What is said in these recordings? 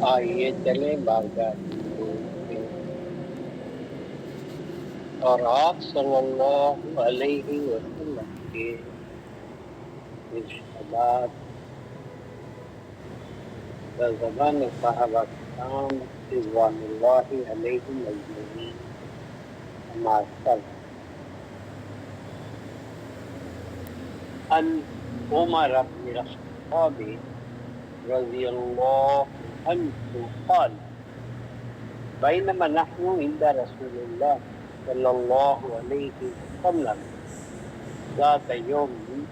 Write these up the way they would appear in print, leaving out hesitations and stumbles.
آئیے چلیں بارگاہ کے اور آپ صلی اللہ علیہ وسلم کے ارشادات در زبان صحابہ کرام رضوان اللہ علیہم اجمعین اما بعد، عن عمر بن الخطاب رضی اللہ عنہ قال بينما نحن عند رسول الله صلى الله عليه وسلم ذات يوم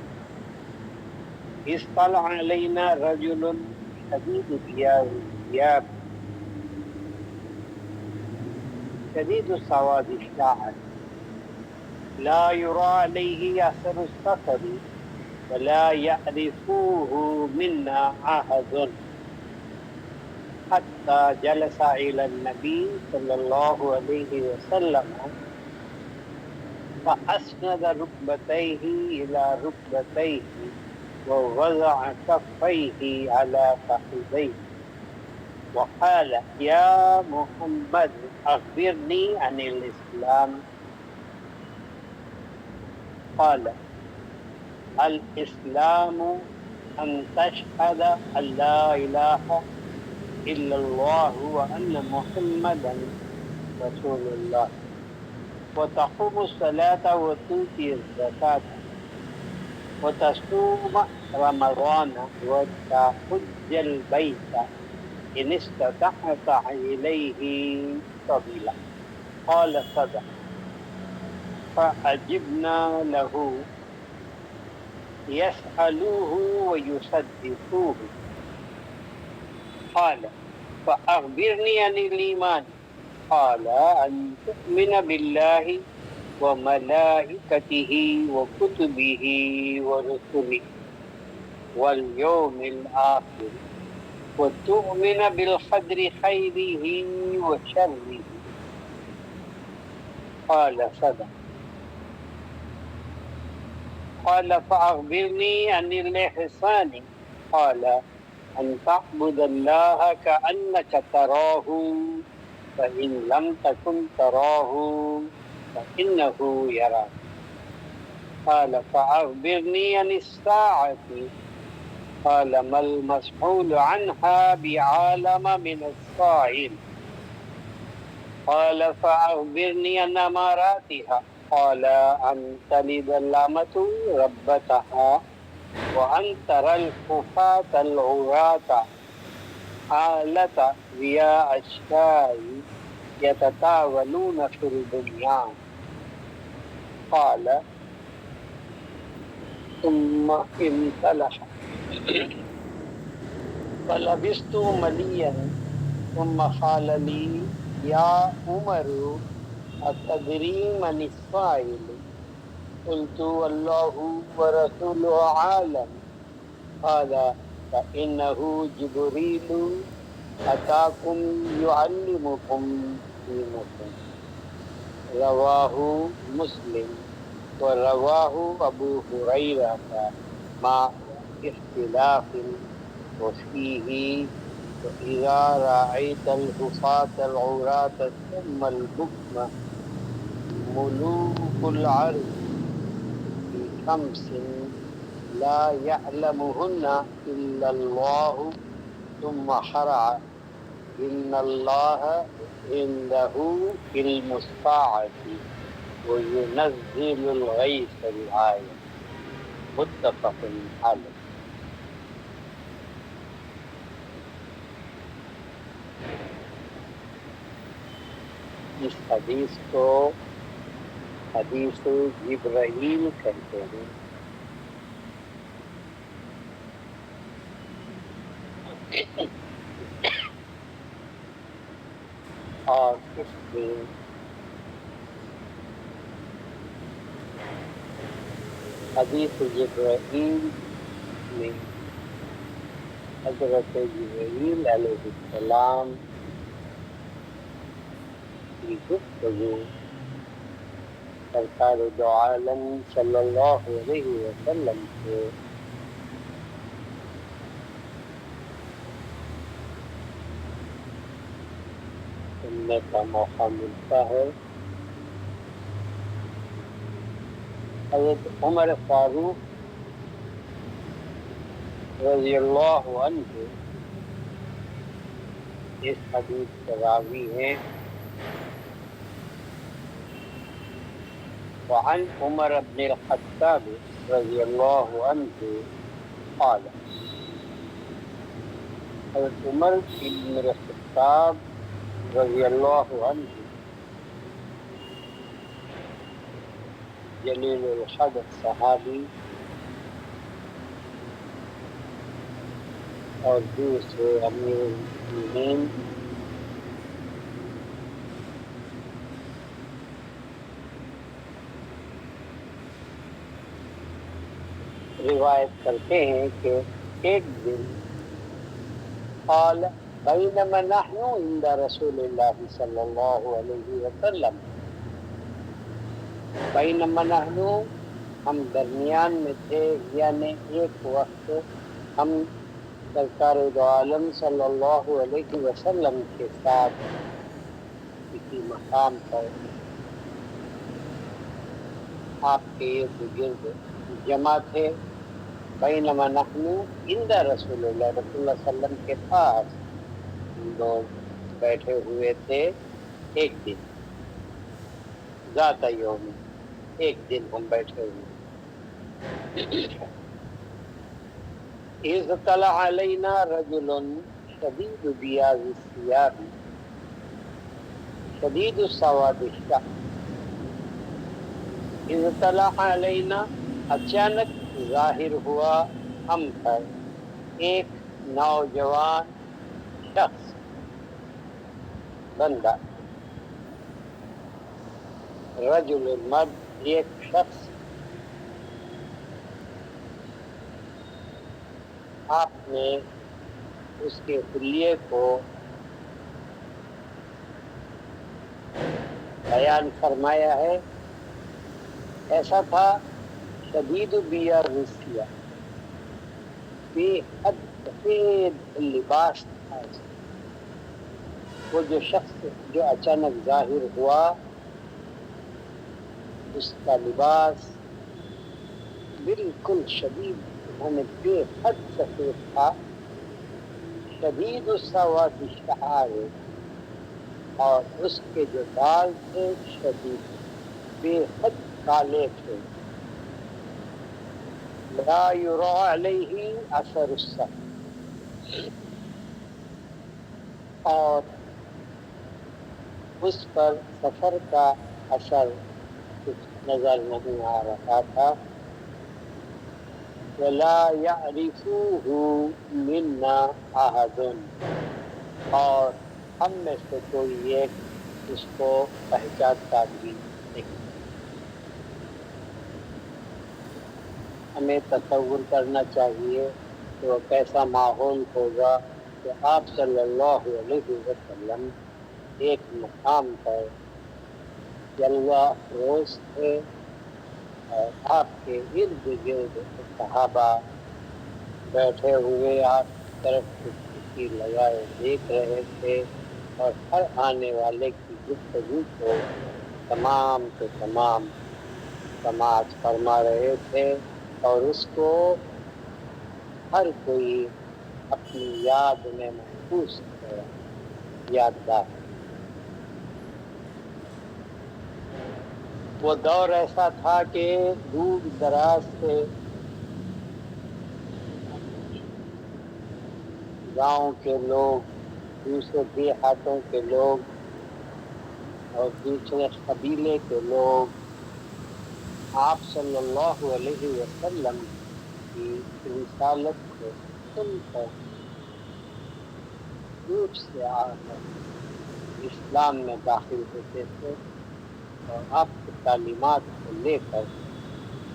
اطلع علينا رجل شديد الثياب شديد سواد الشعر لا يرى عليه أثر السفر ولا يعرفه منا أحد حتى جلس إلى النبي صلى الله عليه وسلم فأسند ركبتيه إلى ركبتيه ووضع كفيه على فخذيه وقال يا محمد أخبرني عن الإسلام. قال الإسلام أن تشهد أن لا إله إلا الله وأن محمدا رسول الله وتقوم الصلاة وتؤتي الزكاة وتصوم رمضان وتحج البيت إن استطعت إليه سبيلا. قال صدق. فأجبنا له يسألوه ويصدقوه. قال فأخبرني عن الإيمان. قال أن تؤمن بالله وملائكته وكتبه ورسله واليوم الآخر وتؤمن بالقدر خيره وشره. قال صدق. قال فأخبرني عن الإحسان. قال أن تعبد الله كأنك تراه فإن لم تكن تراه فإنه يراك. قال فأخبرني عن الساعة. قال ما المسؤول عنها بعالم من السائل. قال فأخبرني عن أماراتها. قال أن تلد الأمة ربتها وأن ترى الكفاة العراة حالة رياء الشاء يتطاولون في البنيان. قال ثم انطلق فلبثت مليا ثم قال لي يا عمر أتدري من السائل؟ قلت الله ورسوله أعلم. قال فإنه جبريل أتاكم يعلمكم دينكم. رواه مسلم ورواه أبو هريرة مع اختلاف وفيه وإذا رأيت الحفاة العراة ثم البكم ملوك العرض في خمس لا يعلمهن إلا الله ثم شرع إن الله عنده علم الساعة وينزل الغيث الآية. متفق علیہ. اس حدیث کو حدیث جبرائیل کہتے ہیں. اور اس میں حدیث جبرائیل میں حضرت جبرائیل علیہ السلام کی گفتگو سرکار دو عالم صلی اللہ علیہ وسلم سے سننے کا موقع ملتا ہے. حضرت عمر فاروق رضی اللہ عنہ اس حدیث کے راوی ہیں. وعن عمر بن الخطاب رضی اللہ عنہ قال حضرت عمر بن الخطاب رضی اللہ عنہ جلیل القدر صحابی اور دوسرے امیر المؤمنین روایت کرتے ہیں کہ ایک دن قال بینما نحن عند رسول اللہ صلی اللہ علیہ وسلم، بینما نحن ہم درمیان میں تھے، یعنی ایک وقت ہم سرکار دو عالم صلی اللہ علیہ وسلم کے ساتھ کسی مقام پر آپ کے ارد گرد جمع تھے. بینما نحن عند رسول اللہ، رسول اللہ صلی اللہ علیہ وسلم کے پاس ہم لوگ بیٹھے ہوئے تھے. ایک دن ذات یوم، ایک دن ہم بیٹھے ہوئے. اذ طلع علینا رجل شدید بیاض الثیاب شدید سواد الشعر. اذ طلع علینا، اچانک ظاہر ہوا ہم پر ایک نوجوان شخص، بندہ، رجل مرد، ایک شخص. آپ نے اس کے حلیے کو بیان فرمایا ہے. ایسا تھا شدید بیاض الثیاب، بے حد سفید لباس تھا. وہ جو شخص جو اچانک ظاہر ہوا اس کا لباس بالکل شدید، یعنی بے حد سفید تھا. شدید السواد الشعر، اور اس کے جو بال تھے شدید بے حد کالے تھے. لا یری علیہ اثر السفر، اور اس پر سفر کا اثر کچھ نظر نہیں آ رہا تھا. ولا یعرفہ منا احد، اور ہم میں سے کوئی ایک اس کو پہچانتا بھی نہیں. ہمیں تصور کرنا چاہیے کہ وہ کیسا ماحول ہوگا کہ آپ صلی اللہ علیہ وسلم ایک مقام پر جلوہ افروز تھے اور آپ کے ارد گرد صحابہ بیٹھے ہوئے آپ کی طرف کسی لگائے دیکھ رہے تھے، اور ہر آنے والے کی گفتگو کو تمام کے تمام سماعت فرما رہے تھے، اور اس کو ہر کوئی اپنی یاد میں محفوظ ہے، یادداشت. وہ دور ایسا تھا کہ دور دراز سے گاؤں کے لوگ، دوسرے دیہاتوں کے لوگ اور دوسرے قبیلے کے لوگ آپ صلی اللہ علیہ وسلم کی رسالت کو سن کر دور سے آ کر اسلام میں داخل ہوتے تھے اور آپ کی تعلیمات کو لے کر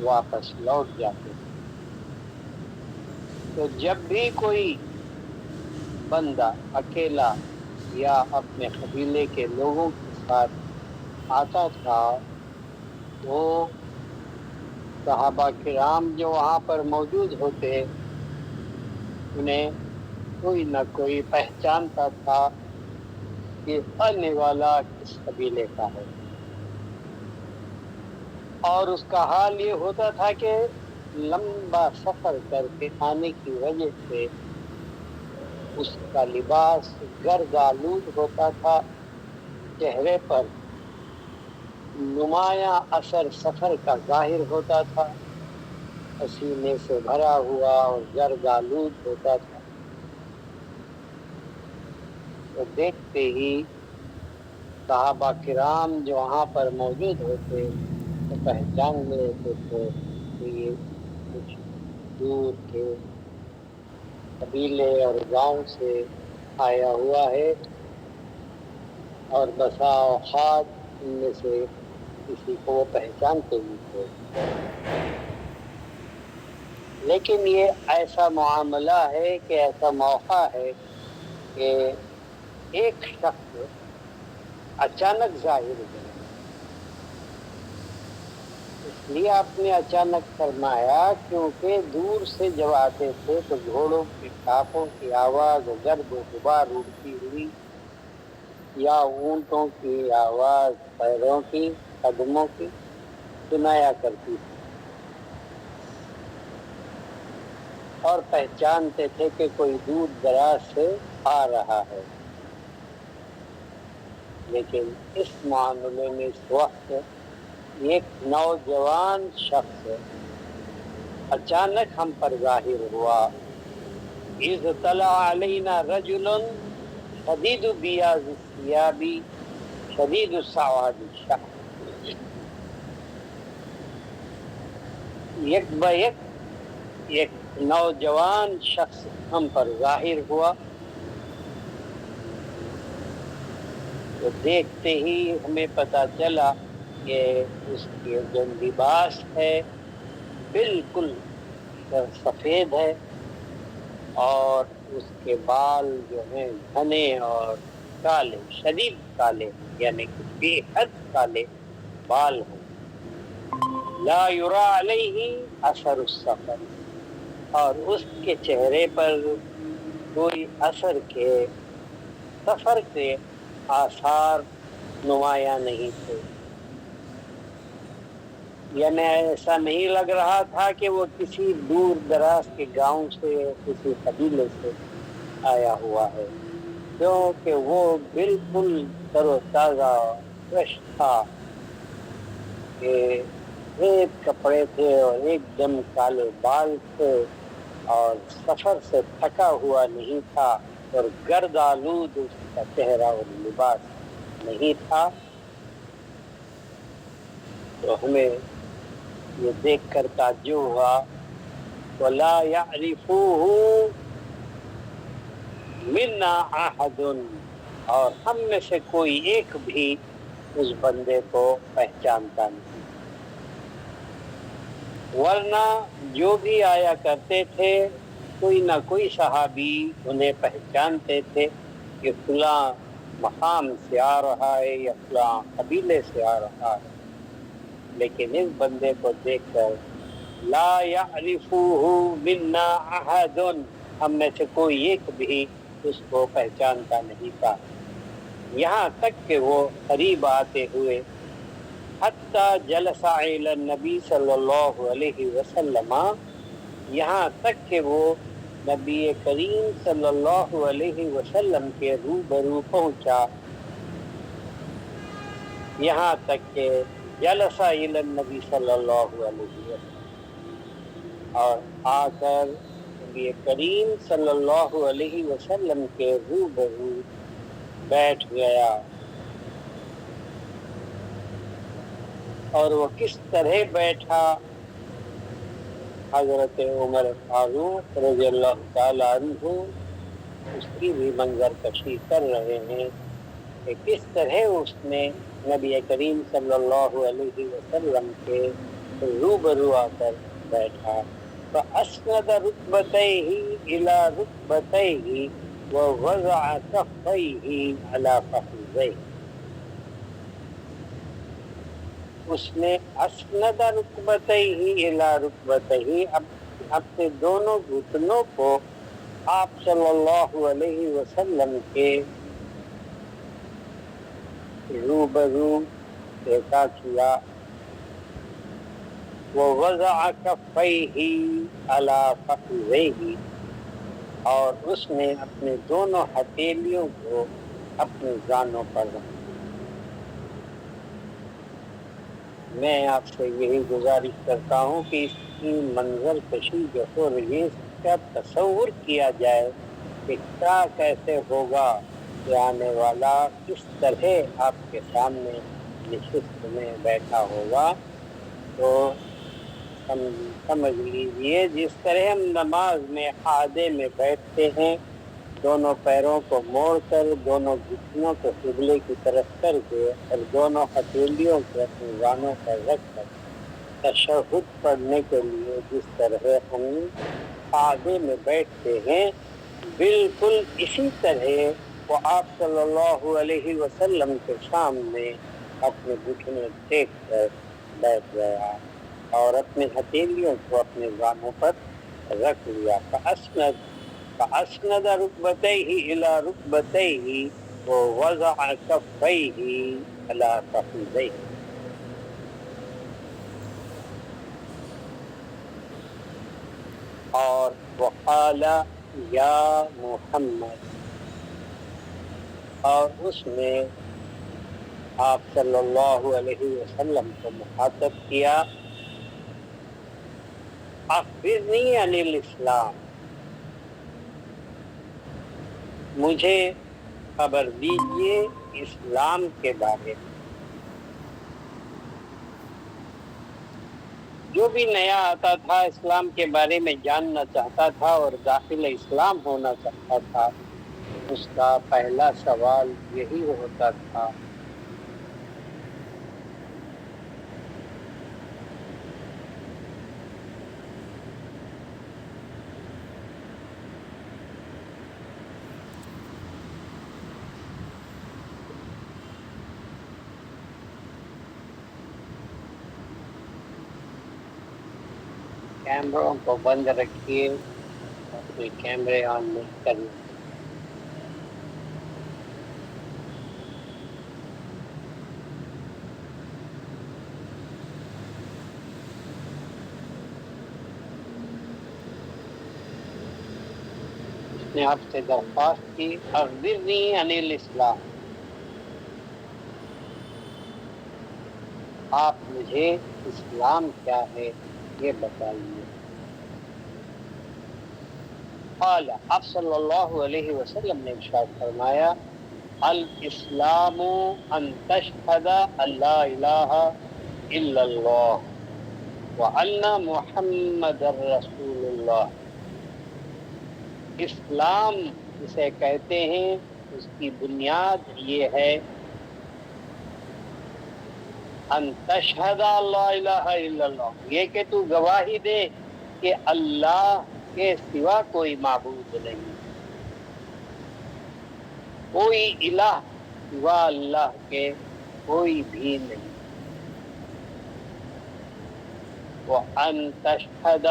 واپس لوٹ جاتے تھے. تو جب بھی کوئی بندہ اکیلا یا اپنے قبیلے کے لوگوں کے ساتھ آتا تھا، وہ صحابہ کرام جو وہاں پر موجود ہوتے انہیں کوئی نہ کوئی پہچانتا تھا کہ آنے والا کس قبیلے کا ہے، اور اس کا حال یہ ہوتا تھا کہ لمبا سفر کر کے آنے کی وجہ سے اس کا لباس گرد آلود ہوتا تھا، چہرے پر نمایاں اثر سفر کا ظاہر ہوتا تھا، پسینے سے بھرا ہوا اور گرد آلود ہوتا تھا۔ تو دیکھتے ہی صحابہ کرام جو وہاں پر موجود ہوتے تو پہچان لیتے تھے کہ یہ کچھ دور کے قبیلے اور گاؤں سے آیا ہوا ہے، اور بسا اوقات ان میں سے کسی کو وہ پہچانتے بھی تھے۔ لیکن یہ ایسا معاملہ ہے کہ ایسا موقع ہے کہ ایک شخص اچانک ظاہر ہو، اس لیے آپ نے اچانک فرمایا کیونکہ دور سے جب آتے تھے تو گھوڑوں کے ٹاپوں کی آواز گرد و غبار اڑتی ہوئی، یا اونٹوں کی آواز پیروں کی قدموں کی سنایا کرتی تھی، اور پہچانتے تھے کہ کوئی دور دراز سے آ رہا ہے۔ لیکن اس معاملے میں اس وقت ایک نوجوان شخص اچانک ہم پر ظاہر ہوا۔ اذ طلع علینا رجل شدید بیاض الثیاب شدید سواد الشعر، یک با یک ایک نوجوان شخص ہم پر ظاہر ہوا، تو دیکھتے ہی ہمیں پتا چلا کہ اس کے جو لباس ہے بالکل سفید ہے، اور اس کے بال جو ہیں گھنے اور کالے، شدید کالے، یعنی کہ بے حد کالے بال ہیں۔ لا یرا علیہ اثر السفر، اور اس کے چہرے پر کوئی اثر کے سفر کے آثار نمایاں نہیں تھے، یعنی ایسا نہیں لگ رہا تھا کہ وہ کسی دور دراز کے گاؤں سے، کسی قبیلے سے آیا ہوا ہے، کیونکہ وہ بالکل تر و تازہ فریش تھا، کہ ایک کپڑے تھے اور ایک دم کالے بال تھے، اور سفر سے تھکا ہوا نہیں تھا، اور گرد آلود اس کا چہرہ اور لباس نہیں تھا۔ تو ہمیں یہ دیکھ کر تعجب ہوا، وَلَا يَعْرِفُوهُ مِنَّا أَحَدٌ، اور ہم میں سے کوئی ایک بھی اس بندے کو پہچانتا نہیں، ورنہ جو بھی آیا کرتے تھے کوئی نہ کوئی صحابی انہیں پہچانتے تھے کہ فلاں مقام سے آ رہا ہے یا فلاں قبیلے سے آ رہا ہے، لیکن اس بندے کو دیکھ کر لا يعرفه منا احد، ہم میں سے کوئی ایک بھی اس کو پہچانتا نہیں تھا، یہاں تک کہ وہ قریب آتے ہوئے حتی جلس علی النبی صلی اللہ علیہ وسلم، یہاں تک کہ وہ نبی کریم صلی اللہ علیہ وسلم کے روبرو پہنچا، یہاں تک کہ جلس الی النبی صلی اللہ علیہ وسلم، اور آ کر نبی کریم صلی اللہ علیہ وسلم کے روبرو بیٹھ گیا۔ اور وہ کس طرح بیٹھا، حضرت عمر فاروق رضی اللہ تعالی عنہ اس کی بھی منظر کشی کر رہے ہیں کہ کس طرح اس نے نبی کریم صلی اللہ علیہ وسلم کے روبرو آ کر بیٹھا۔ فَأَسْنَدَ رُكْبَتَيْهِ إِلَى رُكْبَتَيْهِ وَوَضَعَ كَفَّيْهِ عَلَى فَخِذَيْهِ، اس نے اسند رکبتیہ الی رکبتیہ، اپنے دونوں گھٹنوں کو آپ صلی اللہ علیہ وسلم کے روبرو دیکھا کیا، ووضع کفیہ علی فخذیہ، اور اس نے اپنے دونوں ہتھیلیوں کو اپنے زانوں پر رکھا۔ میں آپ سے یہی گزارش کرتا ہوں کہ اس کی منظر کشی جو ہو رہی ہے اس کا تصور کیا جائے کہ کیا کیسے ہوگا کہ آنے والا کس طرح آپ کے سامنے نشست میں بیٹھا ہوگا۔ تو سمجھ لیجیے جس طرح ہم نماز میں قاعدے میں بیٹھتے ہیں، دونوں پیروں کو موڑ کر، دونوں گھٹنوں کو قبلے کی طرف کر کے اور دونوں ہتھیلیوں کو اپنے زانوں پر رکھ کر تشہد پڑھنے کے لیے جس طرح ہم قاعدے میں بیٹھتے ہیں، بالکل اسی طرح وہ آپ صلی اللہ علیہ وسلم کے سامنے اپنے گھٹنے ٹیک کر بیٹھ گیا اور اپنے ہتھیلیوں کو اپنے زانوں پر رکھ لیا۔ فأسند ركبتيه إلى ركبتيه ووضع كفيه على فخذيه، اور وقال یا محمد، اور اس نے آپ صلی اللہ علیہ وسلم کو مخاطب کیا، اخبرنی عن الاسلام، مجھے خبر دیجیے اسلام کے بارے میں۔ جو بھی نیا آتا تھا اسلام کے بارے میں جاننا چاہتا تھا اور داخل اسلام ہونا چاہتا تھا، اس کا پہلا سوال یہی ہوتا تھا، کیمروں کو بند رکھیے اور کوئی کیمرے آن نہیں کرنا۔ اس نے آپ سے درخواست کی، اخبرنی عن الاسلام، آپ مجھے اسلام کیا ہے یہ بتائیے۔ قال، آپ صلی اللہ علیہ وسلم نے ارشاد فرمایا، الاسلام ان تشہد ان لا الہ الا اللہ وان محمد رسول اللہ۔ اسلام جسے کہتے ہیں اس کی بنیاد یہ ہے ان تشہد لا الہ الا اللہ، یہ کہ تو گواہی دے کہ اللہ کے سوا کوئی معبود نہیں، کوئی الہ سوا اللہ کے کوئی بھی نہیں، وَأَن تَشْهَدَ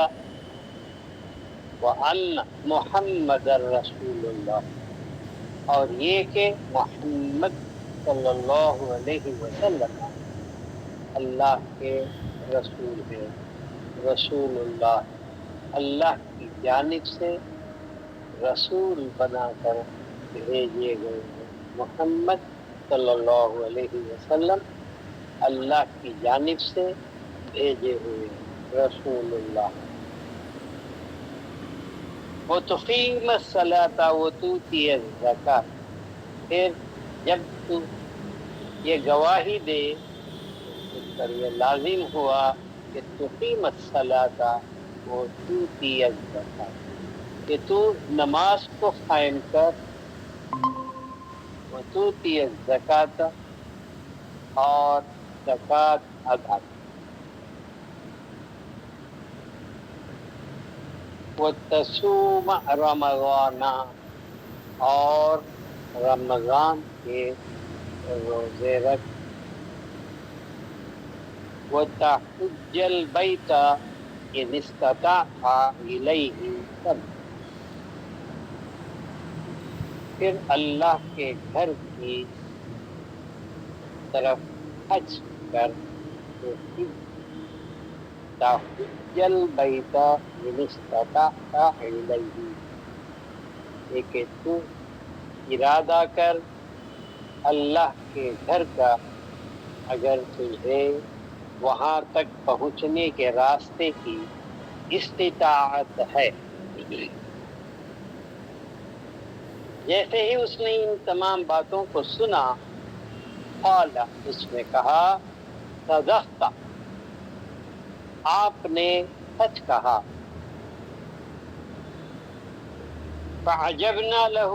وَأَنَّ محمد رسول اللہ، اور یہ کہ محمد صلی اللہ علیہ وسلم اللہ کے رسول ہے، رسول اللہ اللہ کی جانب سے رسول بنا کر بھیجے گئے ہیں۔ محمد صلی اللہ علیہ وسلم اللہ کی جانب سے بھیجے ہوئے ہیں، رسول اللہ۔ وَتُقِيمَ الصَّلَاةَ وَتُؤْتِيَ الزَّكَاةَ، پھر جب تو یہ گواہی دے اس پر یہ لازم ہوا کہ تقیم الصلاۃ وتؤتی الزکاۃ، کہ تو نماز کو قائم کر، وتؤتی الزکاۃ، اور زکوٰۃ ادا کر، وتصوم رمضان، اور رمضان کے روزے رکھ، وتحج البیت ان استطعت الیہ سبیلا، پھر اللہ کے گھر کی طرف حج کر تحجل بیتا من استطعت الیہ، کہ تو ارادہ کر اللہ کے گھر کا اگر تجھے وہاں تک پہنچنے کے راستے کی استطاعت ہے۔ جیسے ہی اس نے ان تمام باتوں کو سنا، قال، اس نے کہا، صدقت، آپ نے سچ کہا۔ فعجبنا له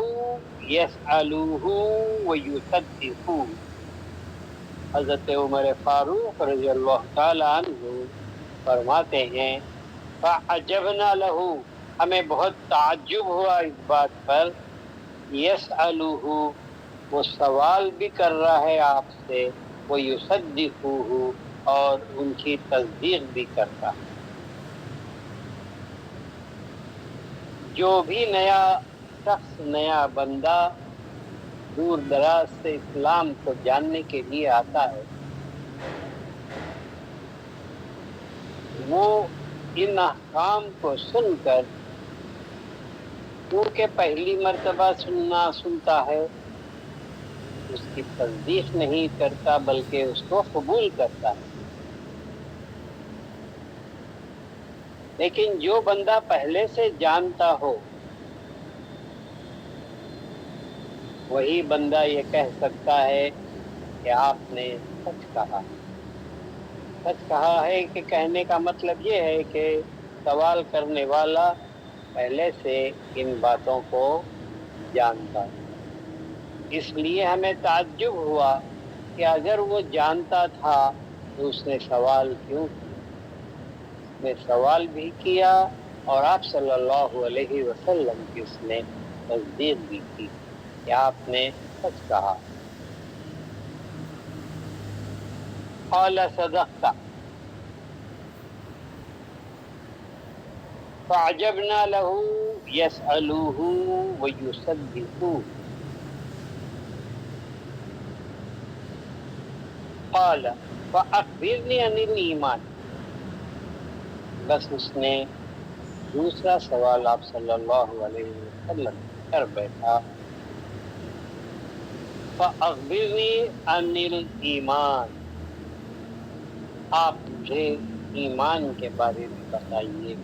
يسألوه ويصدقوه، حضرت عمر فاروق رضی اللہ تعالی عنہ فرماتے ہیں، فعجبنا له، ہمیں بہت تعجب ہوا اس بات پر، یسألوه، وہ سوال بھی کر رہا ہے آپ سے، ویصدقوه، اور ان کی تصدیق بھی کرتا ہے۔ جو بھی نیا شخص، نیا بندہ دور دراز سے اسلام کو جاننے کے لیے آتا ہے، وہ ان احکام کو سن کر، کیونکہ پہلی مرتبہ سنتا ہے، اس کی تصدیق نہیں کرتا بلکہ اس کو قبول کرتا ہے۔ لیکن جو بندہ پہلے سے جانتا ہو، وہی بندہ یہ کہہ سکتا ہے کہ آپ نے سچ کہا۔ سچ کہا ہے کہ کہنے کا مطلب یہ ہے کہ سوال کرنے والا پہلے سے ان باتوں کو جانتا ہے۔ اس لیے ہمیں تعجب ہوا کہ اگر وہ جانتا تھا تو اس نے سوال کیوں کیا؟ اس نے سوال بھی کیا اور آپ صلی اللہ علیہ وسلم کی اس نے تصدیق بھی کی کہ آپ نے سچ کہا۔ قال صدقت، فعجبنا له يسألوه ويصدقوه، قال فأخبرني عن الإيمان، بس اس نے دوسرا سوال آپ صلی اللہ علیہ وسلم کر بیٹھا، فأخبرني عن الإيمان، آپ مجھے ایمان کے بارے میں بتائیے۔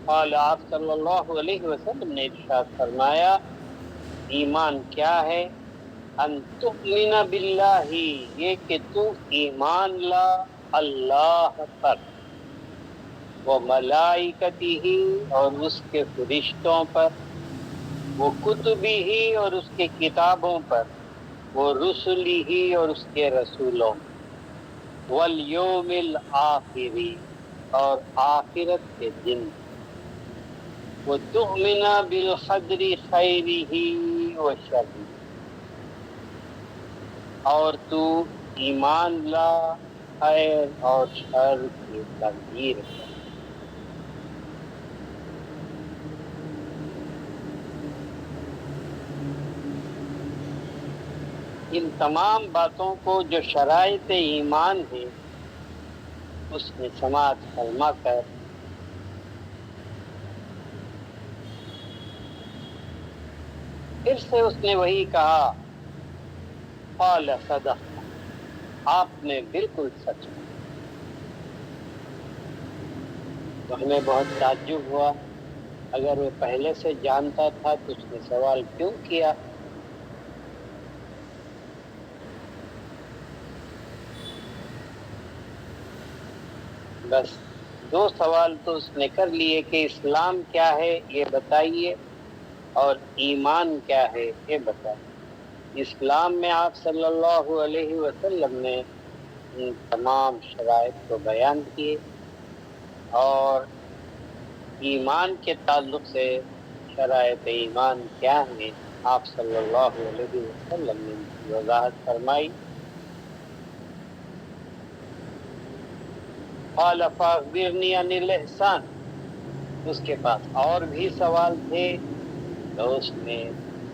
قال، آپ صلی اللہ علیہ وسلم نے ارشاد فرمایا، ایمان کیا ہے؟ ان تؤمن باللہ، یہ کہ تو ایمان لا اللہ پر، وہ ملائکتہ، اور اس کے فرشتوں پر، وہ کتبہ، اور اس کے کتابوں پر، وہ رسلہ، اور اس کے رسولوں پر، والیوم الآخر، اور آخرت کے دن، وتؤمن بالقدر خیرہ وشرہ، اور تو ایمان لا خیر اور شر کی تقدیر پر۔ ان تمام باتوں کو جو شرائط ایمان ہیں اس نے سماعت فرما کر پھر سے اس نے وہی کہا، قال صدقت، آپ نے بالکل سچ کہا۔ تو ہمیں بہت تعجب ہوا، اگر وہ پہلے سے جانتا تھا تو اس نے سوال کیوں کیا؟ بس دو سوال تو اس نے کر لیے کہ اسلام کیا ہے یہ بتائیے، اور ایمان کیا ہے یہ بتائیے۔ اسلام میں آپ صلی اللہ علیہ وسلم نے ان تمام شرائط کو بیان کیے، اور ایمان کے تعلق سے شرائط ایمان کیا ہیں آپ صلی اللہ علیہ وسلم نے ان کی وضاحت فرمائی۔ قال فاخبرنی عن الاحسان، اس کے پاس اور بھی سوال تھے تو اس نے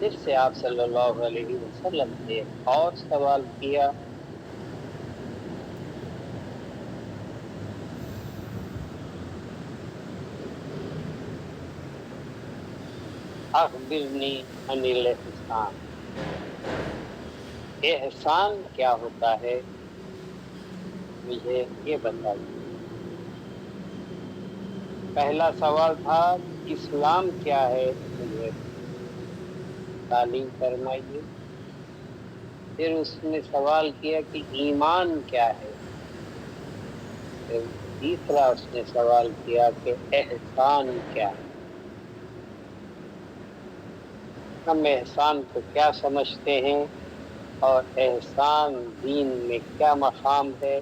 پھر سے آپ صلی اللہ علیہ وسلم نے اور سوال کیا، اخبرنی عن الاحسان، احسان کیا ہوتا ہے مجھے یہ بتائیے۔ پہلا سوال تھا اسلام کیا ہے، مجھے تعلیم فرمائیے۔ پھر اس نے سوال کیا کہ ایمان کیا ہے۔ پھر تیسرا اس نے سوال کیا کہ احسان کیا ہے۔ ہم احسان کو کیا سمجھتے ہیں اور احسان دین میں کیا مقام ہے،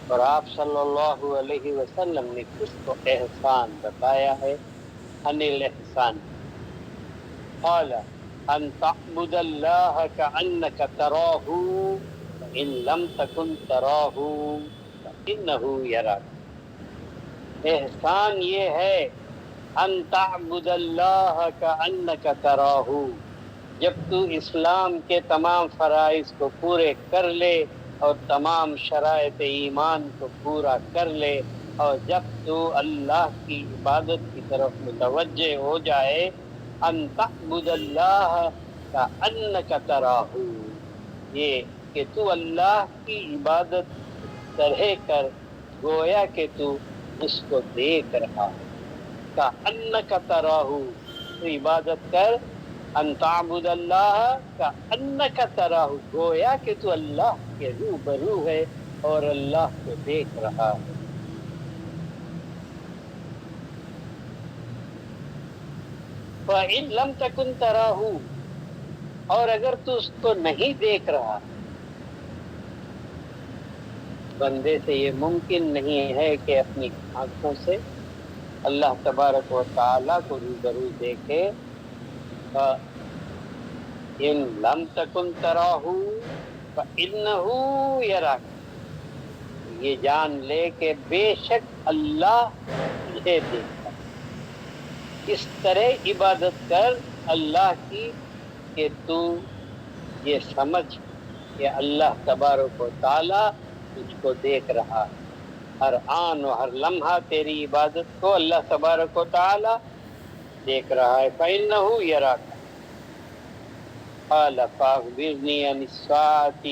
اور آپ صلی اللہ علیہ وسلم نے کس کو احسان بتایا ہے۔ ان الاحسان قال ان تعبد اللہ کأنک تراہ فإن لم تکن تراہ فإنہ یراک۔ احسان یہ ہے ان تعبد اللہ کأنک تراہ، جب تو اسلام کے تمام فرائض کو پورے کر لے اور تمام شرائط ایمان کو پورا کر لے، اور جب تو اللہ کی عبادت کی طرف متوجہ ہو جائے، ان تعبد اللہ کأنک تراہ، یہ کہ تو اللہ کی عبادت طرح کر گویا کہ تو اس کو دیکھ رہا ہے۔ کأنک تراہ، تو عبادت کر، ان تعبد اللہ کأنک تراہ، گویا کہ تو اللہ کے روبرو ہے اور اللہ کو دیکھ رہا ہے۔ فإن لم تکن تراہ، اور اگر تو اس کو نہیں دیکھ رہا، بندے سے یہ ممکن نہیں ہے کہ اپنی آنکھوں سے اللہ تبارک و تعالیٰ کو روبرو دیکھے۔ ان لم تکن تراہ فإنہ یراک، یہ جان لے کہ بے شک اللہ تجھے دیکھتا ہے۔ اس طرح عبادت کر اللہ کی کہ تو یہ سمجھ کہ اللہ تبارک و تعالیٰ تجھ کو دیکھ رہا ہے، ہر آن و ہر لمحہ تیری عبادت کو اللہ تبارک و تعالیٰ دیکھ رہا ہے۔ فإنہ یراک قال فأخبرنی عن الساعة،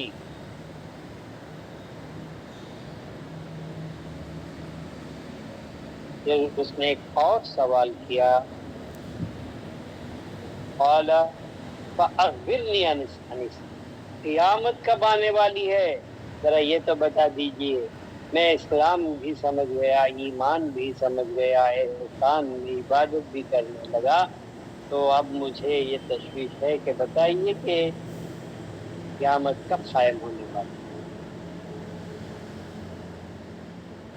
پھر اس نے ایک اور سوال کیا، قال فأخبرنی عن الساعة، قیامت کب آنے والی ہے ذرا یہ تو بتا دیجئے۔ میں اسلام بھی سمجھ گیا، ایمان بھی سمجھ گیا، احسان بھی، عبادت بھی کرنے لگا، تو اب مجھے یہ تشویش ہے کہ بتائیے کہ قیامت کب قائم ہونے والی۔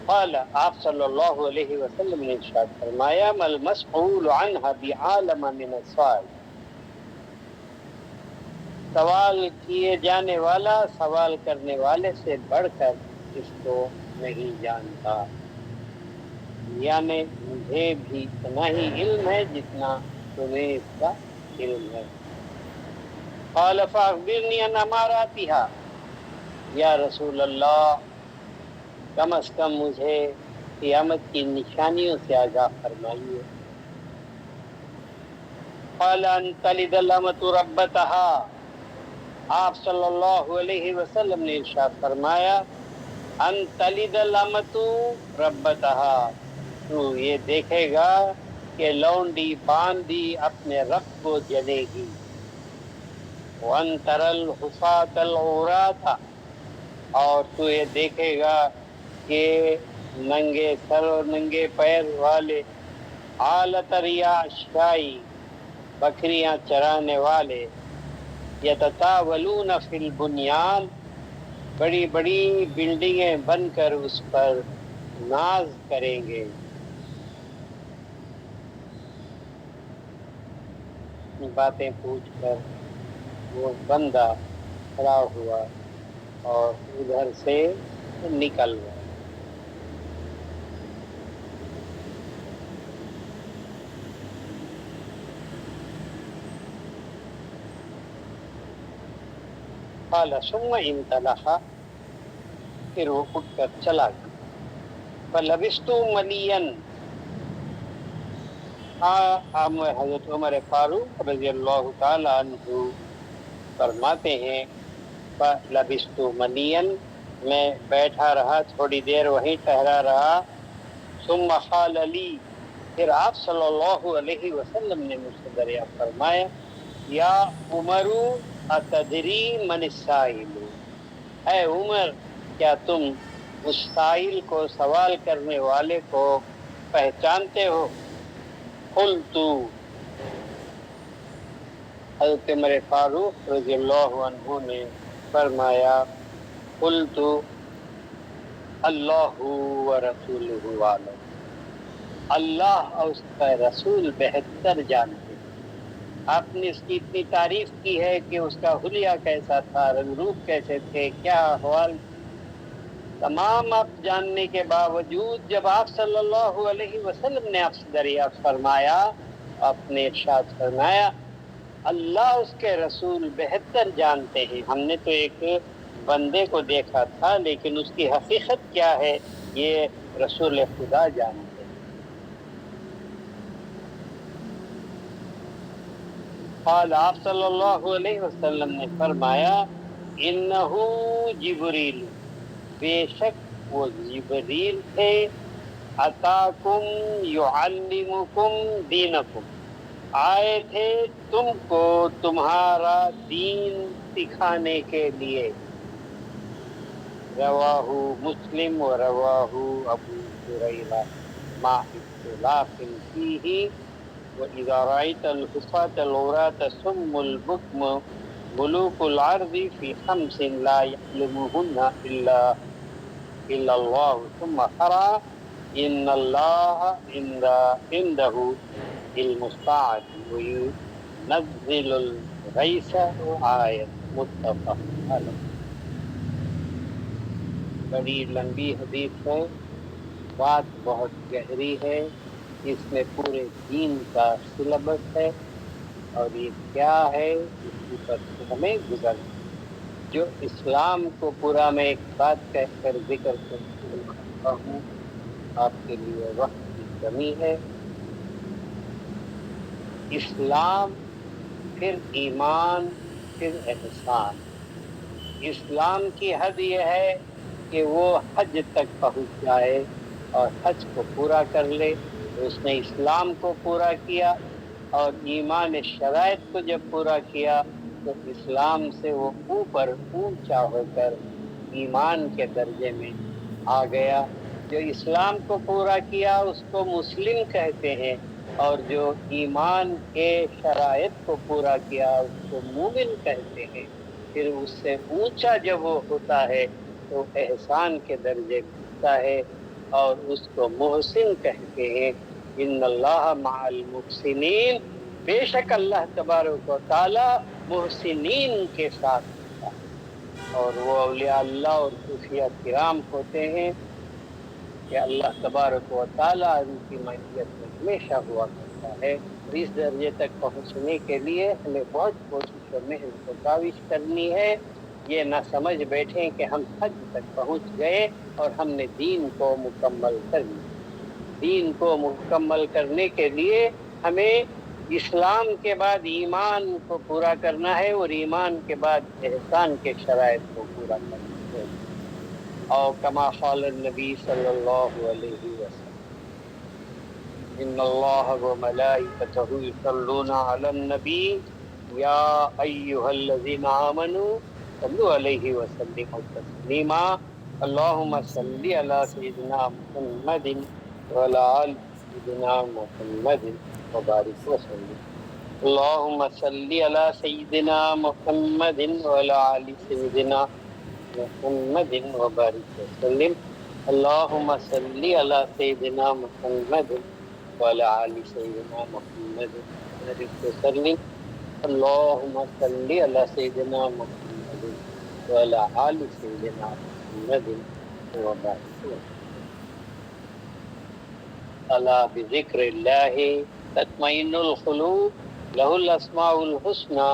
قال، آپ صلی اللہ علیہ وسلم نے ارشاد فرمایا، ما المسئول عنها بعالم من السائل، سوال کیے جانے والا سوال کرنے والے سے بڑھ کر اس کو نہیں جانتا، یعنی مجھے بھی اتنا ہی علم ہے جتنا تمہیں اس کا علم ہے۔ قال فاخبرنی عن اماراتها، یا رسول اللہ کم از کم مجھے قیامت کی نشانیوں سے آگاہ فرمائیے۔ قال ان تلد الامۃ ربتها، آپ صلی اللہ علیہ وسلم نے ارشاد فرمایا، ان تلد الامۃ ربتها، تو یہ دیکھے گا کہ لونڈی باندھی اپنے رب کو جنے گی۔ وان تری الحفاة العراة، اور تو یہ دیکھے گا کہ ننگے سر اور ننگے پیر والے، عالۃ رعاء الشاء، بکریاں چرانے والے، یتطاولون فی البنیان، بڑی بڑی بلڈنگیں بن کر اس پر ناز کریں گے۔ باتیں پوچھ کر وہ بندہ کھڑا ہوا اور ادھر سے نکل گیا۔ قال ثم انطلق، پھر وہ اٹھ کر چلا گیا. فلبثت مليا، حضرت عمر فاروق رضی اللہ تعالی عنہ فرماتے ہیں فلبثت مليا، میں بیٹھا رہا تھوڑی دیر وہیں ٹھہرا رہا. ثم قال لي، پھر آپ صلی اللہ علیہ وسلم نے مجھ سے دریافت فرمایا یا عمر اتدری من السائل، اے عمر کیا تم اس سائل کو، سوال کرنے والے کو پہچانتے ہو؟ قلت، حضرت عمر فاروق رضی اللہ عنہ نے فرمایا قلت اللہ ورسولہ عالم، اللہ اور اس کا رسول بہتر جانتے ہیں. آپ نے اس کی اتنی تعریف کی ہے کہ اس کا حلیہ کیسا تھا، رنگ روپ کیسے تھے، کیا احوال، تمام آپ جاننے کے باوجود جب آپ صلی اللہ علیہ وسلم نے آپ سے دریافت فرمایا، آپ نے ارشاد فرمایا اللہ اس کے رسول بہتر جانتے ہیں. ہم نے تو ایک بندے کو دیکھا تھا لیکن اس کی حقیقت کیا ہے یہ رسول خدا جانتے ہیں. قال، آپ صلی اللہ علیہ وسلم نے فرمایا انہو جبریل، بے شک وہ جبریل تھے، اتاکم یعلمکم دینکم، آئے تھے تم کو تمہارا دین سکھانے کے لیے. رواہ مسلم و رواہ ابو ہریرہ مع اختلاف فیہ وَإِذَا رَأَيْتَ الْحُفَاةَ الْعُرَاةَ الصُّمَّ الْبُكْمَ مُلُوكُ الْأَرْضِ فِي خَمْسٍ لَا يَعْلَمُهُنَّ إِلَّا اللَّهُ ثُمَّ قَرَأَ إِنَّ اللَّهَ عِندَهُ عِلْمُ السَّاعَةِ وَيُنَزِّلُ الْغَيْثَ آیۃ متفق علیہ. بڑی لمبی حدیث ہے، بات بہت گہری ہے، اس میں پورے دین کا سلیبس ہے اور یہ کیا ہے اس کی پر ہمیں گزر. جو اسلام کو پورا میں ایک بات کہہ کر ذکر کرتا ہوں، آپ کے لیے وقت کی کمی ہے. اسلام، پھر ایمان، پھر احسان. اسلام کی حد یہ ہے کہ وہ حج تک پہنچ جائے اور حج کو پورا کر لے. اس نے اسلام کو پورا کیا اور ایمان شرائط کو جب پورا کیا تو اسلام سے وہ اوپر اونچا ہو کر ایمان کے درجے میں آ گیا. جو اسلام کو پورا کیا اس کو مسلم کہتے ہیں اور جو ایمان کے شرائط کو پورا کیا اس کو مومن کہتے ہیں. پھر اس سے اونچا جب وہ ہوتا ہے تو احسان کے درجے میں ہوتا ہے اور اس کو محسن کہتے ہیں. ان اللہ مع المحسنین، بے شک اللہ تبارک و تعالی محسنین کے ساتھ ہوتا ہے. اور وہ اولیاء اللہ اور صوفیاء کرام ہوتے ہیں کہ اللہ تبارک و تعالی ان کی معیت میں ہمیشہ ہوا کرتا ہے. اس درجے تک پہنچنے کے لیے ہمیں بہت کوشش اور محنت و کاوش کرنی ہے. یہ نہ سمجھ بیٹھیں کہ ہم حج تک پہنچ گئے اور ہم نے دین کو مکمل کر لیا. دین کو مکمل کرنے کے لیے ہمیں اسلام کے بعد ایمان کو پورا کرنا ہے اور ایمان کے بعد احسان کے شرائط کو پورا کرنا ہے. اور کما قال النبی صلی اللہ علیہ وسلم ان اللہ وملائکتہ یصلون علی النبی یا ایھا الذین آمنوا صلوا علیہ وسلموا تسلیما. اللہم صل علی سیدنا محمد وعلی آل سیدنا محمد وبارک وسلم. اللہم صل علی سیدنا محمد وعلی آل سیدنا محمد وبارک وسلم. اللہم صل علی سیدنا محمد وعلی آل سیدنا محمد وبارک وسلم. اللہم صل علی سیدنا محمد وعلی آل سیدنا محمد وبارک وسلم. الا بذکر اللہ تطمئن القلوب لہ الاسماء الحسنى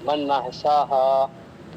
من احصاها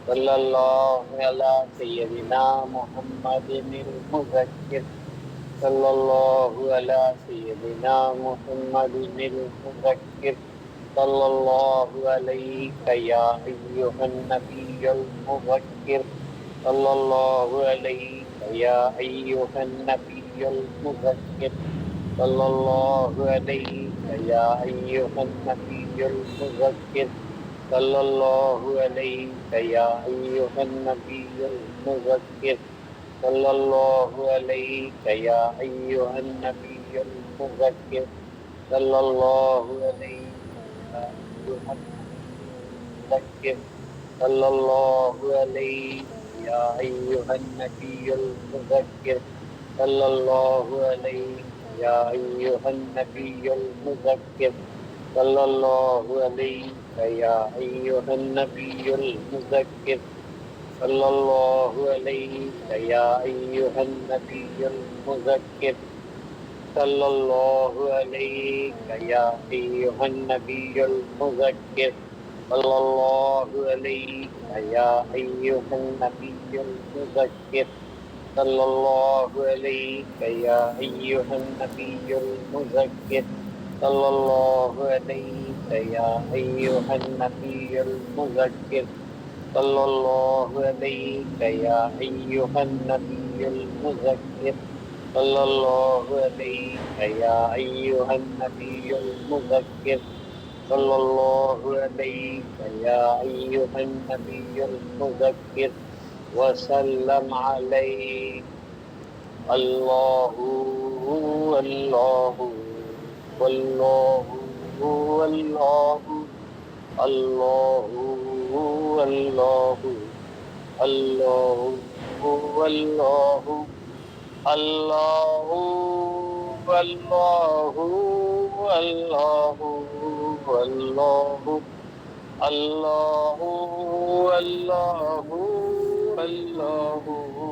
صلی اللہ علی سیدنا محمد المذکر صلی اللہ علی سیدنا محمد المذکر صلی اللہ علیہ یا ایھا النبی المذکر صلی اللہ علیہ یا ایھا النبی المذکر صلی اللہ علیہ یا ایھا النبی المذکر صلی اللہ علیہ یا ایھا النبی المذکر صلی اللہ علیہ یا ایھا النبی المذکر صلی اللہ علیہ یا ایھا النبی المذکر صلی اللہ علیہ یا ایھا النبی المذکر صلی اللہ علیہ یا ایھا النبی المذکر صلی اللہ علیہ یا ایھا النبی المذکر صلی اللہ علیہ یا ایھا النبی المذکر صلی اللہ علیہ یا ایھا النبی المذکر صلی اللہ علیہ یا ایھا النبی المذکر صلی اللہ علیہ یا ایھا النبی المذکر صلی اللہ علیہ یا ایھا النبی المذکر صلی اللہ علیہ یا ایھا النبی المذکر صلی اللہ علیہ یا ایھا النبی المذکر صلی اللہ علیہ یا ایھا النبی المذکر وسلم علیہ اللہ اللہ واللہ واللہ اللہ اللہ اللہ واللہ اللہ واللہ واللہ واللہ اللہ اللہ اللہ